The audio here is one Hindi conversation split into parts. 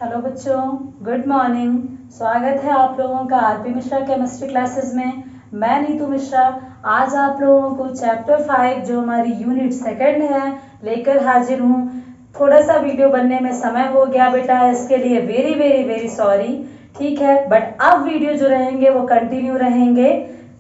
हेलो बच्चों, गुड मॉर्निंग। स्वागत है आप लोगों का आरपी मिश्रा केमिस्ट्री क्लासेस में। मैं नीतू मिश्रा आज आप लोगों को चैप्टर 5 जो हमारी यूनिट सेकंड है लेकर हाजिर हूँ। थोड़ा सा वीडियो बनने में समय हो गया बेटा, इसके लिए वेरी वेरी वेरी सॉरी। ठीक है, बट अब वीडियो जो रहेंगे वो कंटिन्यू रहेंगे,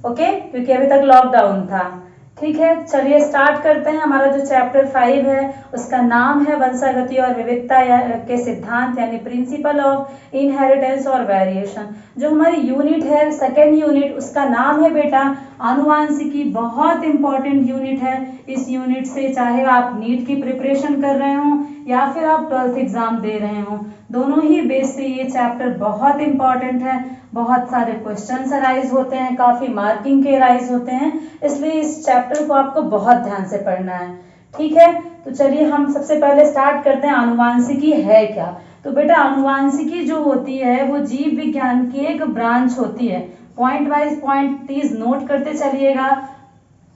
ओके, क्योंकि अभी तक लॉकडाउन था। ठीक है, चलिए स्टार्ट करते हैं। हमारा जो चैप्टर 5 है उसका नाम है वंशागति और विविधता के सिद्धांत, यानी प्रिंसिपल ऑफ इनहेरिटेंस और वेरिएशन। जो हमारी यूनिट है सेकेंड यूनिट, उसका नाम है बेटा आनुवांशिकी। बहुत इंपॉर्टेंट यूनिट है। इस यूनिट से चाहे आप नीट की प्रिपरेशन कर रहे हो या फिर आप 12th एग्जाम दे रहे हो, दोनों ही बेस से ये चैप्टर बहुत इंपॉर्टेंट है। बहुत सारे क्वेश्चंस अराइज होते हैं, काफी मार्किंग के अराइज होते हैं, इसलिए इस चैप्टर को आपको बहुत ध्यान से पढ़ना है। ठीक है, तो चलिए हम सबसे पहले स्टार्ट करते हैं आनुवांशिकी है क्या। तो बेटा आनुवांशिकी जो होती है वो जीव विज्ञान की एक ब्रांच होती है। Point wise point please note करते चलिएगा।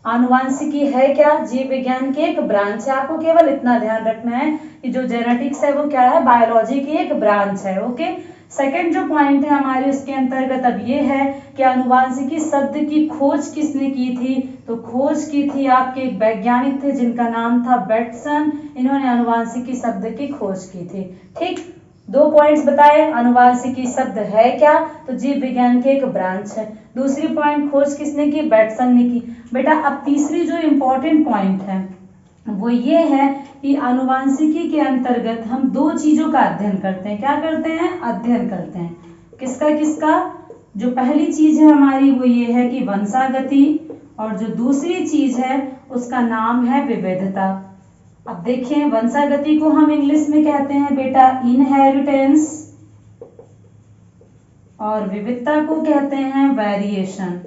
आनुवांशिकी है क्या? जीव विज्ञान की एक ब्रांच है। आपको केवल इतना ध्यान रखना है कि जो जेनेटिक्स है वो क्या है, बायोलॉजी की एक ब्रांच है। ओके, सेकंड जो पॉइंट है हमारे उसके अंतर्गत अब ये है कि आनुवांशिकी शब्द की खोज किसने की थी। तो खोज की थी आपके एक वैज्ञानिक थे जिनका नाम था बेटसन। इन्होंने आनुवांशिकी शब्द की खोज की थी। ठीक, दो पॉइंट्स बताए। आनुवांशिकी शब्द है क्या? तो जीव विज्ञान की एक ब्रांच है। दूसरी पॉइंट, खोज किसने की? बेटसन ने की। बेटा अब तीसरी जो इंपॉर्टेंट पॉइंट है वो ये है कि आनुवांशिकी के अंतर्गत हम दो चीजों का अध्ययन करते हैं। क्या करते हैं? अध्ययन करते हैं। किसका किसका? जो पहली चीज है हमारी वो ये है कि वंशागति, और जो दूसरी चीज है उसका नाम है विविधता। अब देखिए, वंशागति को हम इंग्लिश में कहते हैं बेटा इनहेरिटेंस, और विविधता को कहते हैं वेरिएशन।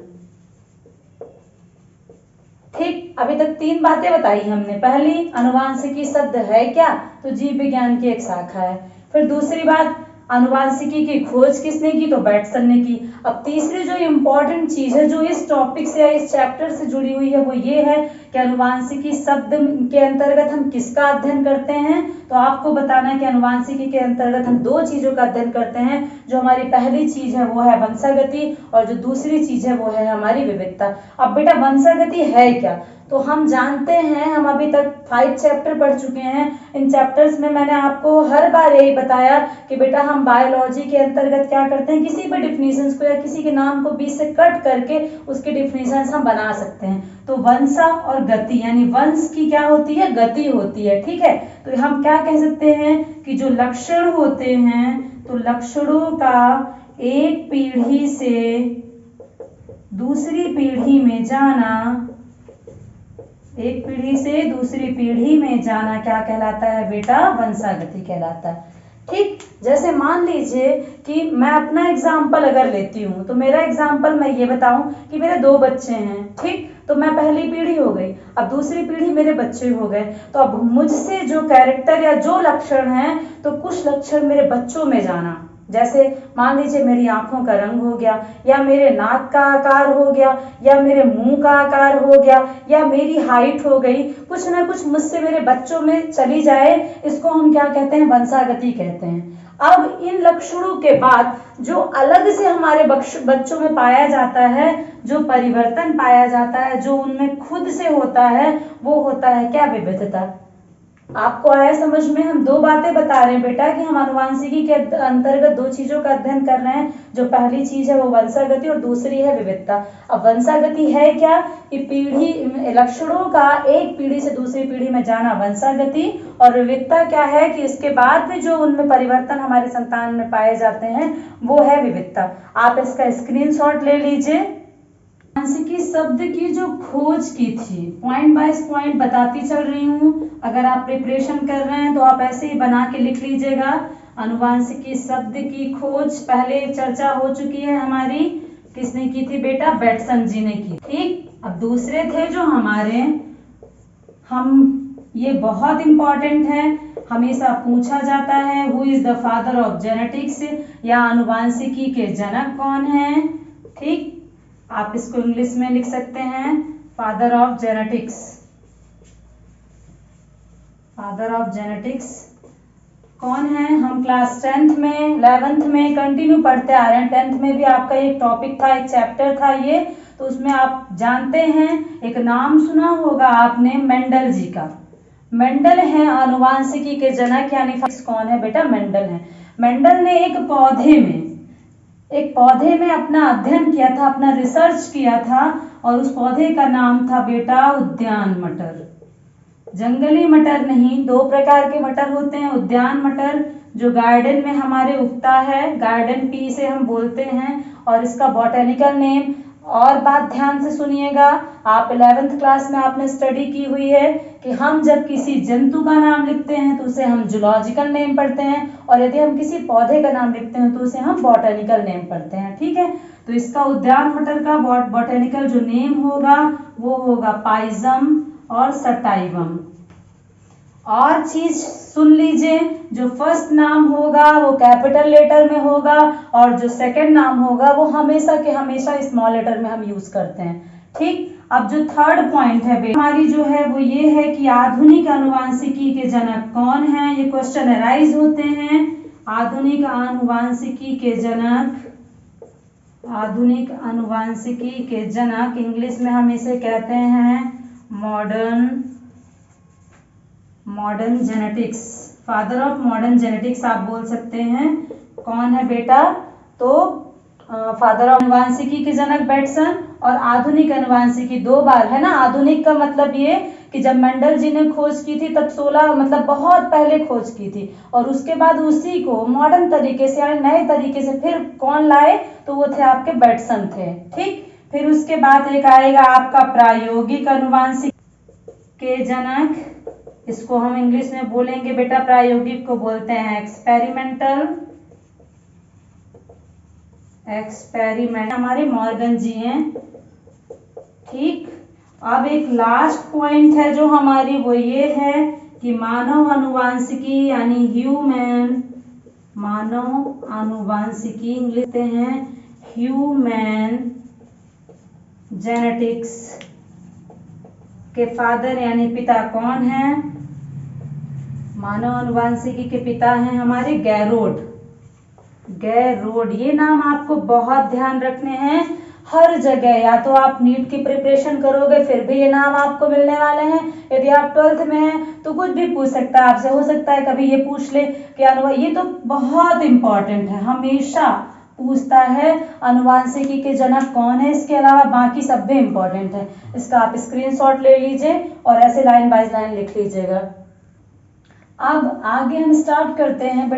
ठीक, अभी तक तीन बातें बताई हमने। पहली, आनुवांशिकी शब्द है क्या? तो जीव विज्ञान की एक शाखा है। फिर दूसरी बात, आनुवांशिकी की खोज किसने की? तो बेटसन ने की। अब तीसरी जो इंपॉर्टेंट चीज है जो इस टॉपिक से या इस चैप्टर से जुड़ी हुई है वो ये है कि आनुवांशिकी शब्द के अंतर्गत हम किसका अध्ययन करते हैं। तो आपको बताना है कि आनुवांशिकी के अंतर्गत हम दो चीजों का अध्ययन करते हैं। जो हमारी पहली चीज है वो है वंशागति, और जो दूसरी चीज है वो है हमारी विविधता। अब बेटा वंशागति है क्या? तो हम जानते हैं, हम अभी तक 5 चैप्टर पढ़ चुके हैं। इन चैप्टर्स में मैंने आपको हर बार यही बताया कि बेटा हम बायोलॉजी के अंतर्गत क्या करते हैं, किसी भी डिफिनीशंस को या किसी के नाम को बीच से कट करके उसके डिफिनीशंस हम बना सकते हैं। तो वंशा और गति, यानी वंश की क्या होती है? गति होती है। ठीक है, तो हम क्या कह सकते हैं कि जो लक्षण होते हैं, तो लक्षणों का एक पीढ़ी से दूसरी पीढ़ी में जाना, एक पीढ़ी से दूसरी पीढ़ी में जाना क्या कहलाता है बेटा? वंशागति कहलाता है। ठीक, जैसे मान लीजिए कि मैं अपना एग्जाम्पल अगर लेती हूँ, तो मेरा एग्जाम्पल मैं ये बताऊं कि मेरे दो बच्चे हैं। ठीक, तो मैं पहली पीढ़ी हो गई, अब दूसरी पीढ़ी मेरे बच्चे हो गए। तो अब मुझसे जो कैरेक्टर या जो लक्षण है, तो कुछ लक्षण मेरे बच्चों में जाना। जैसे मान लीजिए मेरी आंखों का रंग हो गया, या मेरे नाक का आकार हो गया, या मेरे मुंह का आकार हो गया, या मेरी हाइट हो गई, कुछ ना कुछ मुझसे मेरे बच्चों में चली जाए, इसको हम क्या कहते हैं? वंशागति कहते हैं। अब इन लक्षणों के बाद जो अलग से हमारे बच्चों में पाया जाता है, जो परिवर्तन पाया जाता है, जो उनमें खुद से होता है, वो होता है क्या? विविधता। आपको आया समझ में? हम दो बातें बता रहे हैं बेटा कि हम आनुवांशिकी के अंतर्गत दो चीजों का अध्ययन कर रहे हैं। जो पहली चीज है वो वंशागति और दूसरी है विविधता। अब वंशागति है क्या? कि पीढ़ी, लक्षणों का एक पीढ़ी से दूसरी पीढ़ी में जाना वंशागति, और विविधता क्या है कि इसके बाद भी जो उनमें परिवर्तन हमारे संतान में पाए जाते हैं वो है विविधता। आप इसका स्क्रीनशॉट ले लीजिए। आनुवांशिकी शब्द की जो खोज की थी, पॉइंट बाय पॉइंट बताती चल रही हूँ। अगर आप प्रिपरेशन कर रहे हैं तो आप ऐसे ही बना के लिख लीजिएगा। आनुवांशिकी शब्द की खोज पहले चर्चा हो चुकी है हमारी। किसने की थी बेटा? बेटसन जी ने की। ठीक, अब दूसरे थे जो हमारे, ये बहुत इंपॉर्टेंट है, हमेशा पूछा जाता है, who is the father of genetics, या आनुवांशिकी के जनक कौन है। ठीक, आप इसको इंग्लिश में लिख सकते हैं father of genetics. Father of genetics कौन है? हम क्लास 10th में 11th में कंटिन्यू पढ़ते आ रहे हैं। 10th में भी आपका एक टॉपिक था, एक चैप्टर था ये, तो उसमें आप जानते हैं, एक नाम सुना होगा आपने मेंडल जी का। मेंडल है आनुवांशिकी के जनक, यानी कौन है बेटा? मेंडल है। मेंडल ने एक पौधे में अपना अध्ययन किया था, अपना रिसर्च किया था, और उस पौधे का नाम था बेटा उद्यान मटर। जंगली मटर नहीं, दो प्रकार के मटर होते हैं। उद्यान मटर जो गार्डन में हमारे उगता है, गार्डन पी से हम बोलते हैं, और इसका बॉटेनिकल नेम, और बात ध्यान से सुनिएगा, आप 11th क्लास में आपने स्टडी की हुई है कि हम जब किसी जंतु का नाम लिखते हैं तो उसे हम जूलॉजिकल नेम पढ़ते हैं, और यदि हम किसी पौधे का नाम लिखते हैं तो उसे हम बॉटेनिकल नेम पढ़ते हैं। ठीक है, तो इसका उद्यान मटर का बॉटेनिकल जो नेम होगा वो होगा पाइजम और सटाइवम। और चीज सुन लीजिए, जो फर्स्ट नाम होगा वो कैपिटल लेटर में होगा, और जो सेकंड नाम होगा वो हमेशा के हमेशा स्मॉल लेटर में हम यूज करते हैं। ठीक, अब जो थर्ड पॉइंट है हमारी जो है वो ये है कि आधुनिक आनुवांशिकी के जनक कौन है? ये क्वेश्चन अराइज होते हैं। आधुनिक आनुवांशिकी के जनक इंग्लिश में हम इसे कहते हैं modern genetics, father of modern genetics आप बोल सकते हैं। कौन है बेटा? तो फादर ऑफ आनुवांशिकी के जनक बेटसन, और आधुनिक आनुवांशिकी दो बार है ना। आधुनिक का मतलब ये कि जब मेंडल जी ने खोज की थी तब 16 मतलब बहुत पहले खोज की थी, और उसके बाद उसी को मॉडर्न तरीके से यानी नए तरीके से फिर कौन लाए? तो वो थे आपके बेटसन थे। ठीक, फिर उसके बाद एक आएगा आपका प्रायोगिक आनुवांशिकी के जनक, इसको हम इंग्लिश में बोलेंगे बेटा, प्रायोगिक को बोलते हैं एक्सपेरिमेंट, हमारे मॉर्गन जी हैं। ठीक, अब एक लास्ट पॉइंट है जो हमारी वो ये है कि मानव आनुवांशिकी यानी मानव आनुवांशिकी लिखते हैं ह्यूमन जेनेटिक्स के फादर यानी पिता कौन है? मानव आनुवांशिकी के पिता हैं हमारे गैरोड। ये नाम आपको बहुत ध्यान रखने हैं हर जगह। या तो आप नीट की प्रिपरेशन करोगे फिर भी ये नाम आपको मिलने वाले हैं, यदि आप 12th में हैं तो कुछ भी पूछ सकता है आपसे, हो सकता है कभी ये पूछ ले कि ये तो बहुत इंपॉर्टेंट है, हमेशा पूछता है आनुवांशिकी के जनक कौन है। इसके अलावा बाकी सब भी इंपॉर्टेंट है। इसका आप स्क्रीनशॉट ले लीजिए और ऐसे लाइन बाय लाइन लिख लीजिएगा। अब आगे हम स्टार्ट करते हैं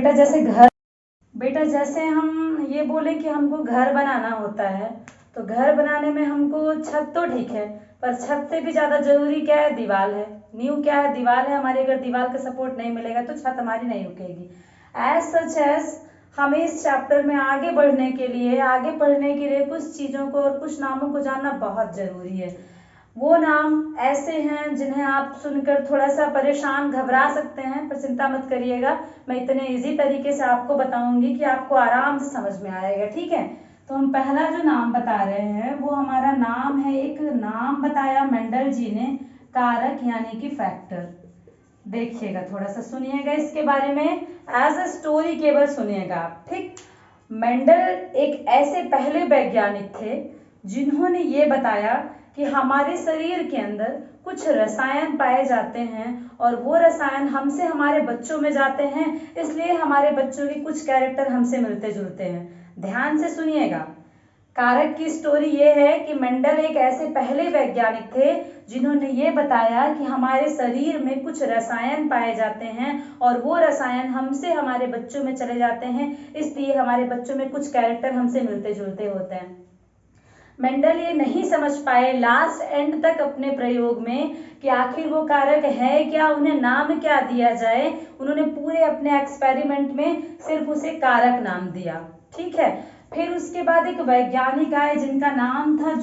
बेटा जैसे हम ये बोले कि हमको घर बनाना होता है, तो घर बनाने में हमको छत तो ठीक है, पर छत से भी ज्यादा जरूरी क्या है? दीवार है। नींव क्या है? दीवार है हमारी। अगर दीवार का सपोर्ट नहीं मिलेगा तो छत हमारी नहीं रुकेगी। एज हमें इस चैप्टर में आगे पढ़ने के लिए कुछ चीजों को और कुछ नामों को जानना बहुत जरूरी है। वो नाम ऐसे हैं जिन्हें आप सुनकर थोड़ा सा परेशान घबरा सकते हैं, पर चिंता मत करिएगा, मैं इतने इजी तरीके से आपको बताऊंगी कि आपको आराम से समझ में आएगा। ठीक है, तो हम पहला जो नाम बता रहे हैं वो हमारा नाम है, एक नाम बताया मेंडल जी ने, कारक यानी कि फैक्टर। देखिएगा, थोड़ा सा सुनिएगा इसके बारे में, एज अ स्टोरी केवल सुनिएगा आप। ठीक, मेंडल एक ऐसे पहले वैज्ञानिक थे जिन्होंने ये बताया कि हमारे शरीर के अंदर कुछ रसायन पाए जाते हैं, और वो रसायन हमसे हमारे बच्चों में जाते हैं, इसलिए हमारे बच्चों के कुछ कैरेक्टर हमसे मिलते जुलते हैं। ध्यान से सुनिएगा, कारक की स्टोरी ये है कि मेंडल एक ऐसे पहले वैज्ञानिक थे जिन्होंने ये बताया कि हमारे शरीर में कुछ रसायन पाए जाते हैं, और वो रसायन हमसे हमारे बच्चों में चले जाते हैं, इसलिए हमारे बच्चों में कुछ कैरेक्टर हमसे मिलते जुलते होते हैं। मेंडल ये नहीं समझ पाए लास्ट एंड तक अपने प्रयोग में कि आखिर वो कारक है क्या, उन्हें नाम क्या दिया जाए। उन्होंने पूरे अपने एक्सपेरिमेंट में सिर्फ उसे कारक नाम दिया। ठीक है, फिर उसके बाद एक वैज्ञानिक आए जिनका नाम था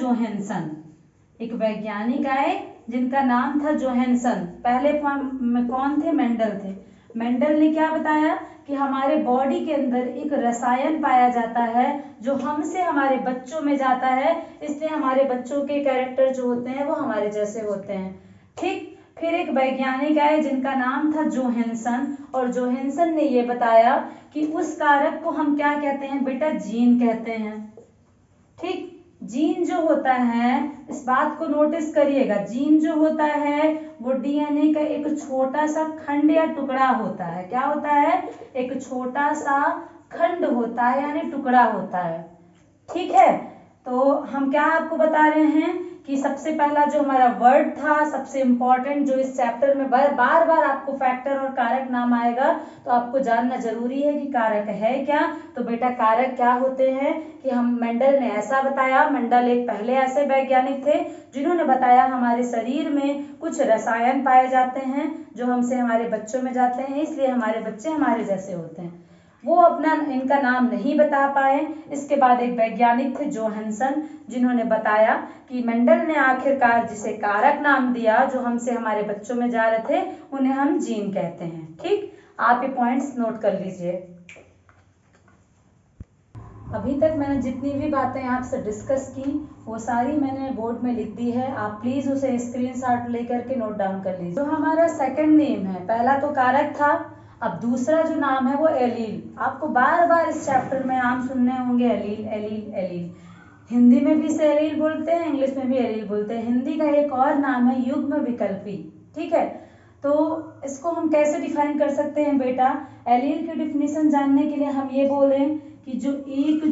जोहेन्सन। पहले कौन थे? मेंडल थे। मेंडल ने क्या बताया कि हमारे बॉडी के अंदर एक रसायन पाया जाता है जो हमसे हमारे बच्चों में जाता है, इसलिए हमारे बच्चों के कैरेक्टर जो होते हैं वो हमारे जैसे होते हैं। ठीक, फिर एक वैज्ञानिक आए जिनका नाम था जोहानसन, और जोहानसन ने ये बताया कि उस कारक को हम क्या कहते हैं बेटा, जीन कहते हैं। ठीक, जीन जो होता है, इस बात को नोटिस करिएगा, जीन जो होता है वो डीएनए का एक छोटा सा खंड या टुकड़ा होता है। क्या होता है? एक छोटा सा खंड होता है, यानी टुकड़ा होता है। ठीक है, तो हम क्या आपको बता रहे हैं कि सबसे पहला जो हमारा वर्ड था, सबसे इंपॉर्टेंट जो इस चैप्टर में बार बार आपको फैक्टर और कारक नाम आएगा, तो आपको जानना जरूरी है कि कारक है क्या। तो बेटा कारक क्या होते हैं कि हम मेंडल ने ऐसा बताया, मेंडल एक पहले ऐसे वैज्ञानिक थे जिन्होंने बताया हमारे शरीर में कुछ रसायन पाए जाते हैं जो हमसे हमारे बच्चों में जाते हैं, इसलिए हमारे बच्चे हमारे जैसे होते हैं। वो अपना इनका नाम नहीं बता पाए। इसके बाद एक वैज्ञानिक थे जोहानसन, जिन्होंने बताया कि मेंडल ने आखिरकार जिसे कारक नाम दिया जो हमसे हमारे बच्चों में जा रहे थे, उन्हें हम जीन कहते हैं। ठीक, आप ये पॉइंट्स नोट कर लीजिए। अभी तक मैंने जितनी भी बातें आपसे डिस्कस की वो सारी मैंने बोर्ड में लिख दी है, आप प्लीज उसे स्क्रीनशॉट लेकर के नोट डाउन कर लीजिए। जो हमारा सेकंड नेम है, पहला तो कारक था, अब दूसरा जो नाम है वो एलील। आपको बार बार इस चैप्टर में नाम सुनने होंगे, एलील एलील एलील। हिंदी में भी इसे एलील बोलते हैं, इंग्लिश में भी एलील बोलते हैं। हिंदी का एक और नाम है युग्म विकल्पी। ठीक है, तो इसको हम कैसे डिफाइन कर सकते हैं बेटा? एलील की डिफिनेशन जानने के लिए हम ये बोलें कि जो एक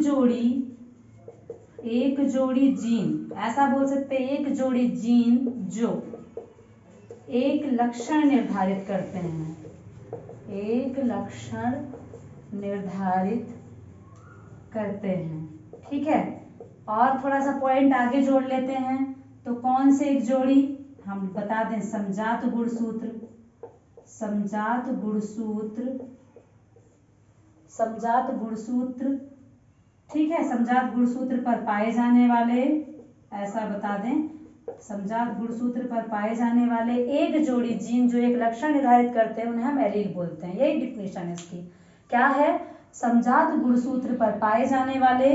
जोड़ी जीन, ऐसा बोल सकते हैं, एक जोड़ी जीन जो एक लक्षण निर्धारित करते हैं, एक लक्षण निर्धारित करते हैं। ठीक है, और थोड़ा सा पॉइंट आगे जोड़ लेते हैं, तो कौन से एक जोड़ी हम बता दें, समजात गुणसूत्र, समजात गुणसूत्र, समजात गुणसूत्र। ठीक है, समजात गुणसूत्र पर पाए जाने वाले, ऐसा बता दें, समजात गुणसूत्र पर पाए जाने वाले एक जोड़ी जीन जो एक लक्षण निर्धारित करते हैं, उन्हें हम एलील बोलते हैं। यही डिफिनेशन है इसकी। क्या है? समजात गुणसूत्र पर पाए जाने वाले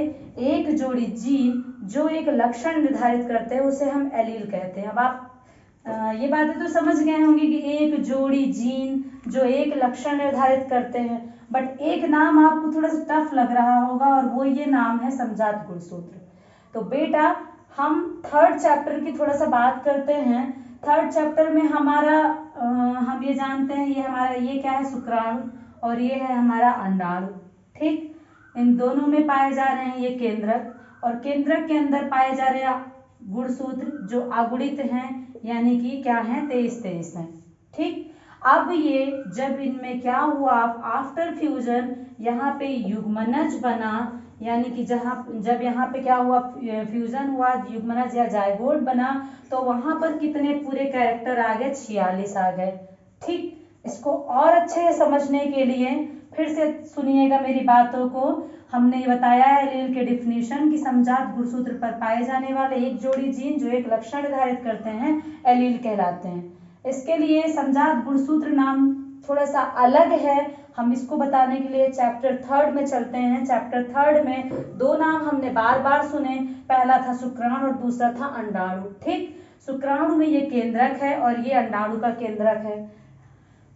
एक जोड़ी जीन जो एक लक्षण निर्धारित करते हैं, उसे हम एलील कहते हैं। अब आप ये बातें तो समझ गए होंगे कि एक जोड़ी जीन जो एक लक्षण निर्धारित करते हैं, बट एक नाम आपको थोड़ा सा टफ लग रहा होगा, और वो ये नाम है समजात गुणसूत्र। तो बेटा हम थर्ड चैप्टर की थोड़ा सा बात करते हैं। थर्ड चैप्टर में हमारा हम ये जानते हैं, ये हमारा ये क्या है, शुक्राणु, और ये है हमारा अंडाणु। ठीक, इन दोनों में पाए जा रहे हैं ये केंद्रक, और केंद्रक के अंदर पाए जा रहे हैं गुणसूत्र जो अगुणित हैं, यानी कि क्या है, 23 हैं। ठीक, अब ये जब इनमें क्या हुआ, आफ्टर फ्यूजन यहाँ पे युग्मनज बना, यानी कि जब यहाँ पे क्या हुआ, फ्यूजन हुआ, युग्मनज या जायगोट बना, तो वहां पर कितने पूरे कैरेक्टर आ गए, 46 आ गए। ठीक, इसको और अच्छे से समझने के लिए फिर से सुनिएगा मेरी बातों को। हमने ये बताया है एलील के डिफिनेशन की समजात गुणसूत्र पर पाए जाने वाले एक जोड़ी जीन जो एक लक्षण निर्धारित करते हैं, एलील कहलाते हैं। इसके लिए समजात गुणसूत्र नाम थोड़ा सा अलग है, हम इसको बताने के लिए चैप्टर थर्ड में चलते हैं। चैप्टर थर्ड में दो नाम हमने बार बार सुने, पहला था शुक्राणु और दूसरा था अंडाणु। ठीक, शुक्राणु में ये केंद्रक है और ये अंडाणु का केंद्रक है।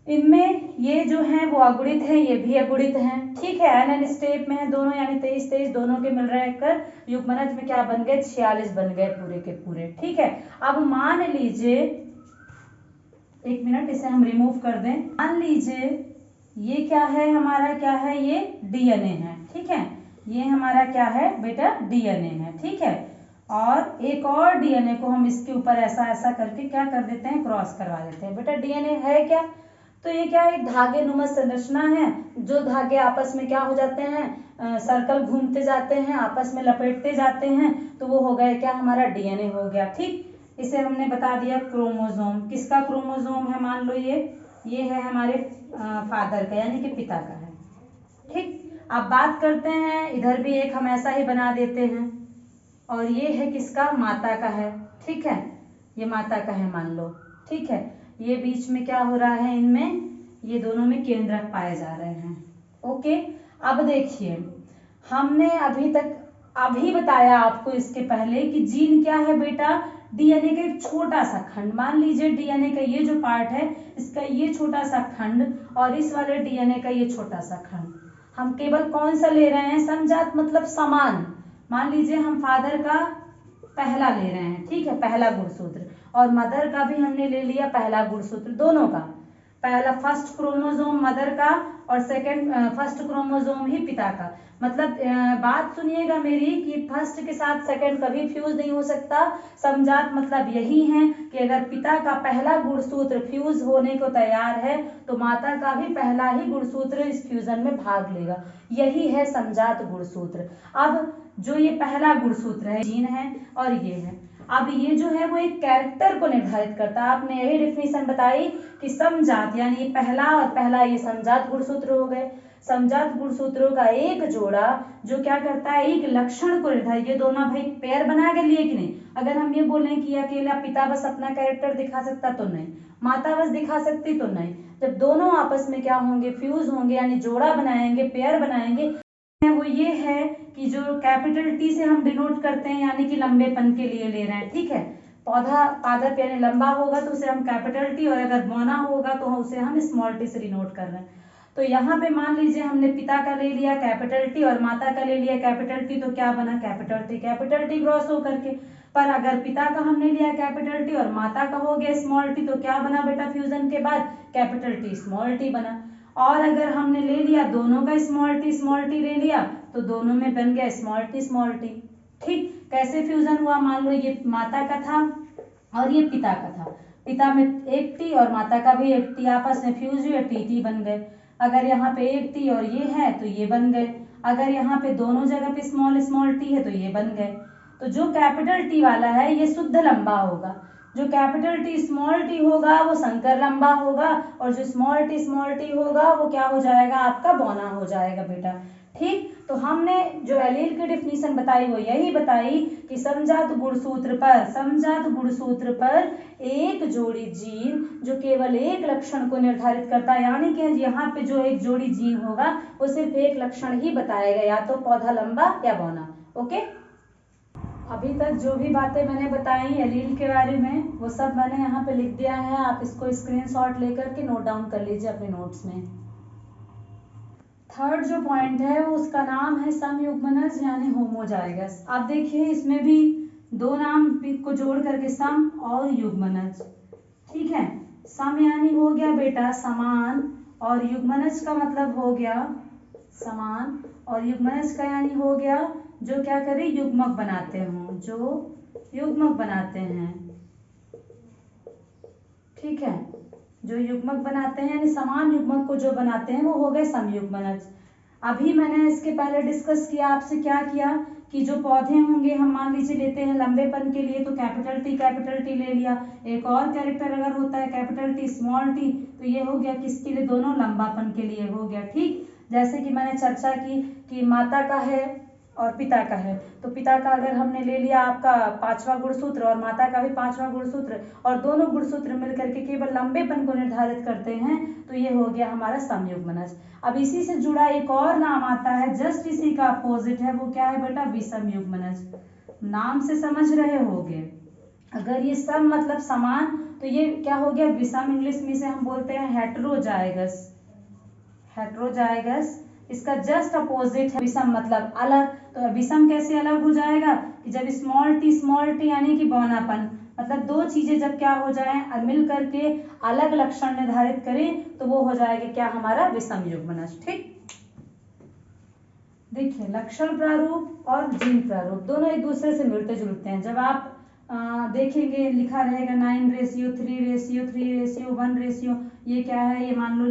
इनमें ये जो हैं वो अगुणित हैं, ये भी अगुणित हैं। ठीक है, एन स्टेप में है दोनों, यानी 23 दोनों के मिल रहे कर युग्मनज में क्या बन गए, 46 बन गए पूरे के पूरे। ठीक है, अब मान लीजिए, एक मिनट इसे हम रिमूव कर दें। मान लीजिए ये क्या है, हमारा क्या है, ये डीएनए है। ठीक है, ये हमारा क्या है बेटा, डीएनए है। ठीक है, और एक और डीएनए को हम इसके ऊपर ऐसा ऐसा करके क्या कर देते हैं, क्रॉस करवा देते हैं। बेटा डीएनए है क्या, तो ये क्या है, धागे नुमा संरचना है, जो धागे आपस में क्या हो जाते हैं, सर्कल घूमते जाते हैं, आपस में लपेटते जाते हैं, तो वो हो गया क्या, हमारा डीएनए हो गया। ठीक, इसे हमने बता दिया क्रोमोसोम। किसका क्रोमोसोम है, मान लो ये है हमारे फादर का, यानी कि पिता का है। ठीक, अब बात करते हैं, इधर भी एक हम ऐसा ही बना देते हैं, और ये है किसका, माता का है। ठीक है, ये माता का है मान लो। ठीक है, ये बीच में क्या हो रहा है, इनमें ये दोनों में केंद्रक पाए जा रहे हैं। ओके, अब देखिए हमने अभी बताया आपको इसके पहले कि जीन क्या है बेटा, डीएनए का एक छोटा सा खंड, मान लीजिए डीएनए का ये जो पार्ट है इसका ये छोटा सा खंड और इस वाले डीएनए का ये छोटा सा खंड, हम केवल कौन सा ले रहे हैं, समजात मतलब समान। मान लीजिए हम फादर का पहला ले रहे हैं, ठीक है, पहला गुणसूत्र, और मदर का भी हमने ले लिया पहला गुणसूत्र, दोनों का पहला फर्स्ट क्रोमोसोम मदर का और सेकंड फर्स्ट क्रोमोसोम ही पिता का। मतलब बात सुनिएगा मेरी कि फर्स्ट के साथ सेकंड कभी फ्यूज नहीं हो सकता। समजात मतलब यही है कि अगर पिता का पहला गुणसूत्र फ्यूज होने को तैयार है तो माता का भी पहला ही गुणसूत्र इस फ्यूजन में भाग लेगा, यही है समजात गुणसूत्र। अब जो ये पहला गुणसूत्र है जीन है और ये है, अब ये जो है वो एक कैरेक्टर को निर्धारित करता है। आपने यही डेफिनेशन बताई कि समजात यानी पहला और पहला ये समजात गुणसूत्र हो गए। समजात गुणसूत्रों का एक जोड़ा जो क्या करता है, एक लक्षण को निर्धारित, ये दोनों भाई पेयर बना के लिए कि नहीं। अगर हम ये बोलें कि अकेला पिता बस अपना कैरेक्टर दिखा सकता तो नहीं, माता बस दिखा सकती तो नहीं, जब दोनों आपस में क्या होंगे, फ्यूज होंगे यानी जोड़ा बनाएंगे, पेयर बनाएंगे, वो ये है कि जो कैपिटल टी से हम डिनोट करते हैं यानी कि लंबेपन के लिए ले रहे हैं, ठीक है। पौधा पादप यानी लंबा होगा तो उसे हम कैपिटल टी, और अगर बौना होगा तो उसे हम स्मॉल टी से डिनोट कर रहे हैं। तो यहाँ पे मान लीजिए हमने पिता का ले लिया कैपिटल टी और माता का ले लिया कैपिटल टी, तो क्या बना, कैपिटल टी क्रॉस हो करके। पर अगर पिता का हमने लिया कैपिटल टी और माता का हो गया स्मॉल टी, तो क्या बना बेटा फ्यूजन के बाद, कैपिटल टी स्मॉल टी बना। और अगर हमने ले लिया दोनों का स्मॉल टी ले लिया तो दोनों में बन गया स्मॉल टी। ठीक, कैसे फ्यूजन हुआ, मान लो ये माता का था और ये पिता का था, पिता में एक टी और माता का भी एक टी, आपस में फ्यूज हुए, टी बन गए। अगर यहाँ पे एक टी और ये है तो ये बन गए, अगर यहाँ पे दोनों जगह पे स्मॉल टी है तो ये बन गए। तो जो कैपिटल टी वाला है ये शुद्ध लंबा होगा, जो कैपिटल टी स्मॉल टी होगा वो संकर लंबा होगा, और जो स्मॉल टी होगा वो क्या हो जाएगा, आपका बौना हो जाएगा बेटा। ठीक, तो हमने जो एलील की डेफिनेशन बताई वो यही बताई कि समजात गुणसूत्र पर एक जोड़ी जीन जो केवल एक लक्षण को निर्धारित करता है, यानी कि यहाँ पे जो एक जोड़ी जीन होगा वो सिर्फ एक लक्षण ही बताएगा, या तो पौधा लंबा या बौना। ओके, अभी तक जो भी बातें मैंने बताई एलील के बारे में वो सब मैंने यहाँ पे लिख दिया है, आप इसको स्क्रीनशॉट लेकर के नोट डाउन कर लीजिए अपने नोट्स में। थर्ड जो पॉइंट है उसका नाम है समयुग्मनज यानी होमोजाइगस। आप देखिए इसमें भी दो नाम को जोड़ करके सम और युग्मनज, ठीक है। सम यानी हो गया बेटा समान, और युग्मनज का मतलब हो गया समान, और युग्मनज का यानी हो गया जो क्या करे, युग्मक बनाते हों, जो युग्मक बनाते हैं, ठीक है, जो युग्मक बनाते हैं यानी समान युग्मक को जो बनाते हैं वो हो गए समयुग्मनज। अभी मैंने इसके पहले डिस्कस किया आपसे, क्या किया कि जो पौधे होंगे हम मान लीजिए लेते हैं लंबेपन के लिए तो कैपिटल टी ले लिया, एक और कैरेक्टर अगर होता है कैपिटल टी स्मॉल टी, तो ये हो गया किसके लिए, दोनों लंबापन के लिए हो गया। ठीक, जैसे कि मैंने चर्चा की कि माता का है और पिता का है, तो पिता का अगर हमने ले लिया आपका पांचवा गुणसूत्र और माता का भी पांचवा गुणसूत्र, और दोनों गुणसूत्र मिलकर के केवल लंबेपन को निर्धारित करते हैं, तो ये हो गया हमारा समयुग्मनज। अब इसी से जुड़ा एक और नाम आता है, जस्ट इसी का अपोजिट है, वो क्या है बेटा, विषमयुग्मनज। नाम से समझ रहे होगे, अगर ये सम मतलब समान तो ये क्या हो गया विषम, इंग्लिश में से हम बोलते हैं हेट्रोजाइगस। इसका जस्ट अपोजिट है विषम मतलब अलग, तो विषम कैसे अलग हो जाएगा कि जब स्मॉल टी यानी कि बौनापन, मतलब दो चीजें जब क्या हो जाए मिल करके अलग लक्षण निर्धारित करें तो वो हो जाएगा क्या, हमारा विषम युग्मनज। ठीक, देखिए लक्षण प्रारूप और जीन प्रारूप दोनों एक दूसरे से मिलते जुलते हैं। जब आप देखेंगे लिखा रहेगा 9:3:3:1, ये क्या है, ये मान लो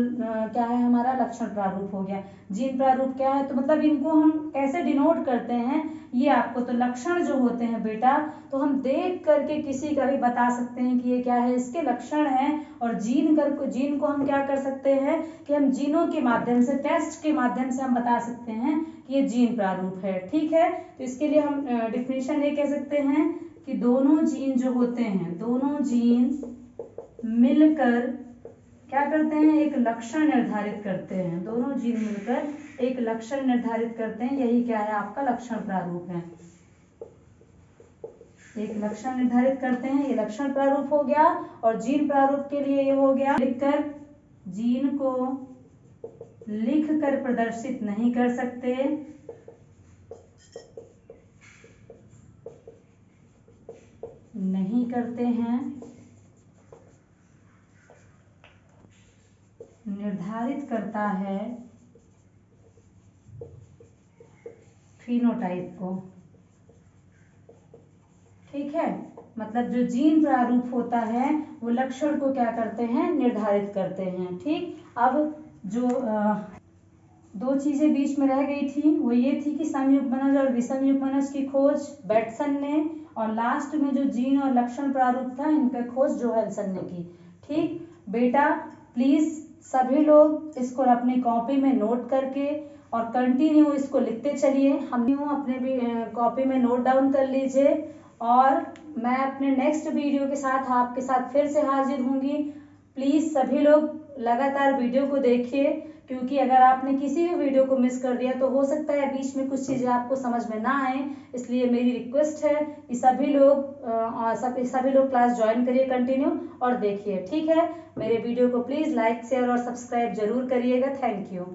क्या है हमारा लक्षण प्रारूप हो गया। जीन प्रारूप क्या है, तो मतलब इनको हम कैसे डिनोट करते हैं ये आपको, तो लक्षण जो होते हैं बेटा तो हम देख करके किसी का भी बता सकते हैं कि ये क्या है, इसके लक्षण हैं। और जीन को हम क्या कर सकते हैं कि हम जीनों के माध्यम से, टेस्ट के माध्यम से हम बता सकते हैं कि ये जीन प्रारूप है। ठीक है, तो इसके लिए हम डिफिनेशन ये कह सकते हैं कि दोनों जीन जो होते हैं, दोनों जीन मिलकर क्या करते हैं, एक लक्षण निर्धारित करते हैं, दोनों जीन मिलकर एक लक्षण निर्धारित करते हैं, यही क्या है आपका लक्षण प्रारूप है। एक लक्षण निर्धारित करते हैं, ये लक्षण प्रारूप हो गया। और जीन प्रारूप के लिए ये हो गया, लिखकर जीन को लिख कर प्रदर्शित नहीं कर सकते, नहीं करते हैं, निर्धारित करता है फिनोटाइप को। ठीक है, मतलब जो जीन प्रारूप होता है वो लक्षण को क्या करते हैं, निर्धारित करते हैं। ठीक, अब जो दो चीजें बीच में रह गई थी वो ये थी कि समयुग्मनज और विषम युग्मनज की खोज बेटसन ने, और लास्ट में जो जीन और लक्षण प्रारूप था इनका खोज जोहानसन ने की। ठीक बेटा, प्लीज सभी लोग इसको अपनी कॉपी में नोट करके और कंटिन्यू इसको लिखते चलिए। हम अपने भी कॉपी में नोट डाउन कर लीजिए, और मैं अपने नेक्स्ट वीडियो के साथ आपके साथ फिर से हाजिर होंगी। प्लीज सभी लोग लगातार वीडियो को देखिए, क्योंकि अगर आपने किसी भी वीडियो को मिस कर दिया तो हो सकता है बीच में कुछ चीजें आपको समझ में ना आए। इसलिए मेरी रिक्वेस्ट है कि सभी लोग क्लास ज्वाइन करिए कंटिन्यू और देखिए। ठीक है, मेरे वीडियो को प्लीज लाइक शेयर और सब्सक्राइब जरूर करिएगा। Thank you.